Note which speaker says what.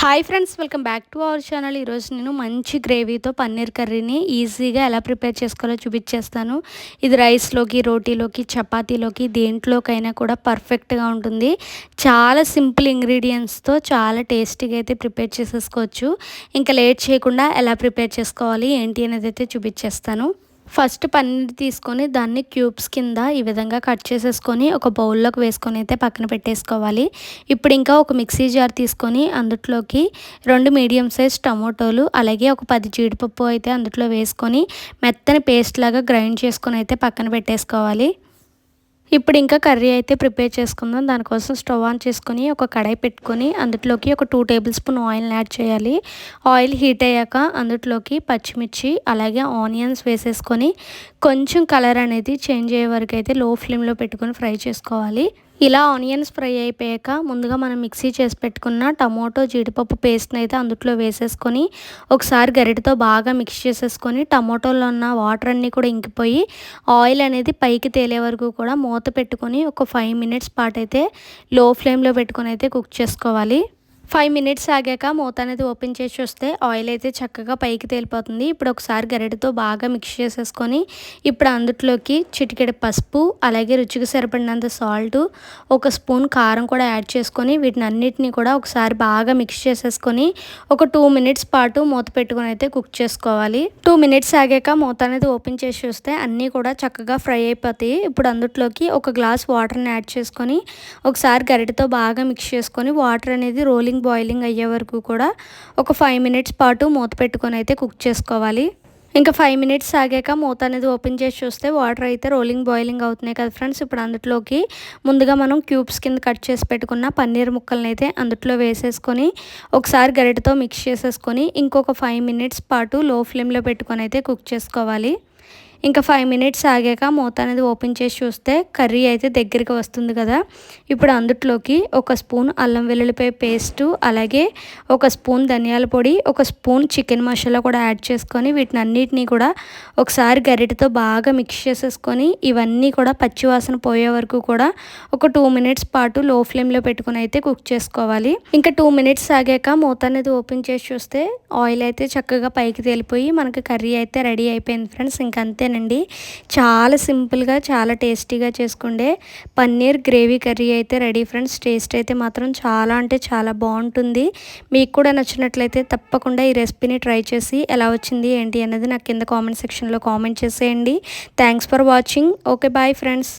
Speaker 1: Hi friends, welcome back to our channel. ఈరోజు నేను మంచి గ్రేవీతో పన్నీర్ కర్రీని ఈజీగా ఎలా ప్రిపేర్ చేసుకోవాలో చూపించేస్తాను. ఇది రైస్లోకి, రోటీలోకి, చపాతీలోకి దేంట్లోకైనా కూడా పర్ఫెక్ట్గా ఉంటుంది. చాలా సింపుల్ ఇంగ్రీడియంట్స్తో చాలా టేస్టీగా అయితే ప్రిపేర్ చేసేసుకోవచ్చు. ఇంకా లేట్ చేయకుండా ఎలా ప్రిపేర్ చేసుకోవాలి ఏంటి అనేది అయితే చూపించేస్తాను. ఫస్ట్ పన్నీర్ తీసుకొని దాన్ని క్యూబ్స్ కింద ఈ విధంగా కట్ చేసేసుకొని ఒక బౌల్లోకి వేసుకొని అయితే పక్కన పెట్టేసుకోవాలి. ఇప్పుడు ఇంకా ఒక మిక్సీ జార్ తీసుకొని అందులోకి 2 మీడియం సైజ్ టమోటోలు, అలాగే ఒక 10 జీడిపప్పు అయితే అందులో వేసుకొని మెత్తని పేస్ట్ లాగా గ్రైండ్ చేసుకొని అయితే పక్కన పెట్టేసుకోవాలి. ఇప్పుడు ఇంకా కర్రీ అయితే ప్రిపేర్ చేసుకుందాం. దానికోసం స్టవ్ ఆన్ చేసుకొని ఒక కడాయి పెట్టుకొని అందులోకి ఒక 2 టేబుల్ స్పూన్ ఆయిల్ని యాడ్ చేయాలి. ఆయిల్ హీట్ అయ్యాక అందులోకి పచ్చిమిర్చి అలాగే ఆనియన్స్ వేసేసుకొని కొంచెం కలర్ అనేది చేంజ్ అయ్యే వరకు అయితే లో ఫ్లేమ్లో పెట్టుకొని ఫ్రై చేసుకోవాలి. ఇలా ఆనియన్స్ ఫ్రై అయిపోయాక ముందుగా మనం మిక్సీ చేసి పెట్టుకున్న టమోటో జీడిపప్పు పేస్ట్ని అయితే అందులో వేసేసుకొని ఒకసారి గరిటెతో బాగా మిక్స్ చేసేసుకొని టమోటోలో ఉన్న వాటర్ అన్నీ కూడా ఇంకిపోయి ఆయిల్ అనేది పైకి తేలే వరకు కూడా మూత పెట్టుకొని ఒక 5 మినిట్స్ పాటు అయితే లో ఫ్లేమ్లో పెట్టుకొని అయితే కుక్ చేసుకోవాలి. 5 మినిట్స్ ఆగాక మూత అనేది ఓపెన్ చేసి చూస్తే ఆయిల్ అయితే చక్కగా పైకి తేలిపోతుంది. ఇప్పుడు ఒకసారి గరిటెతో బాగా మిక్స్ చేసేసుకొని ఇప్పుడు అందులోకి చిటికెడు పసుపు, అలాగే రుచికి సరిపడినంత సాల్ట్, ఒక స్పూన్ కారం కూడా యాడ్ చేసుకొని వీటిని అన్నిటినీ కూడా ఒకసారి బాగా మిక్స్ చేసేసుకొని ఒక 2 మినిట్స్ పాటు మూత పెట్టుకొని అయితే కుక్ చేసుకోవాలి. 2 మినిట్స్ ఆగాక మూత అనేది ఓపెన్ చేసి చూస్తే అన్నీ కూడా చక్కగా ఫ్రై అయిపోతాయి. ఇప్పుడు అందులోకి ఒక గ్లాస్ వాటర్ని యాడ్ చేసుకొని ఒకసారి గరిటెతో బాగా మిక్స్ చేసుకొని వాటర్ అనేది బాయిలింగ్ అయ్యే వరకు కూడా ఒక 5 మినిట్స్ పాటు మూత పెట్టుకొని అయితే కుక్ చేసుకోవాలి. ఇంకా 5 మినిట్స్ ఆగాక మూత అనేది ఓపెన్ చేసి చూస్తే వాటర్ అయితే బాయిలింగ్ అవుతున్నాయి కదా ఫ్రెండ్స్. ఇప్పుడు అందులోకి ముందుగా మనం క్యూబ్స్ కింద కట్ చేసి పెట్టుకున్న పన్నీర్ ముక్కల్ని అయితే అందులో వేసేసుకొని ఒకసారి గరిటెతో మిక్స్ చేసేసుకొని ఇంకొక 5 మినిట్స్ పాటు లో ఫ్లేమ్లో పెట్టుకొని అయితే కుక్ చేసుకోవాలి. ఇంకా 5 మినిట్స్ ఆగాక మూత అనేది ఓపెన్ చేసి చూస్తే కర్రీ అయితే దగ్గరికి వస్తుంది కదా. ఇప్పుడు అందులోకి ఒక స్పూన్ అల్లం వెల్లుల్లిపాయ పేస్టు, అలాగే ఒక స్పూన్ ధనియాల పొడి, ఒక స్పూన్ చికెన్ మసాలా కూడా యాడ్ చేసుకొని వీటిని అన్నిటినీ కూడా ఒకసారి గరిటెతో బాగా మిక్స్ చేసేసుకొని ఇవన్నీ కూడా పచ్చివాసన పోయే వరకు కూడా ఒక 2 మినిట్స్ పాటు లో ఫ్లేమ్లో పెట్టుకొని అయితే కుక్ చేసుకోవాలి. ఇంకా 2 మినిట్స్ ఆగాక మూత అనేది ఓపెన్ చేసి చూస్తే ఆయిల్ అయితే చక్కగా పైకి తేలిపోయి మనకి కర్రీ అయితే రెడీ అయిపోయింది ఫ్రెండ్స్. ఇంకంతే చాలా సింపుల్గా చాలా టేస్టీగా చేసుకుండే పన్నీర్ గ్రేవీ కర్రీ అయితే రెడీ ఫ్రెండ్స్. టేస్ట్ అయితే మాత్రం చాలా అంటే చాలా బాగుంటుంది. మీకు కూడా నచ్చినట్లయితే తప్పకుండా ఈ రెసిపీని ట్రై చేసి ఎలా వచ్చింది ఏంటి అనేది నాకు కింద కామెంట్ సెక్షన్లో కామెంట్ చేసేయండి. Thanks for watching. Okay, bye friends.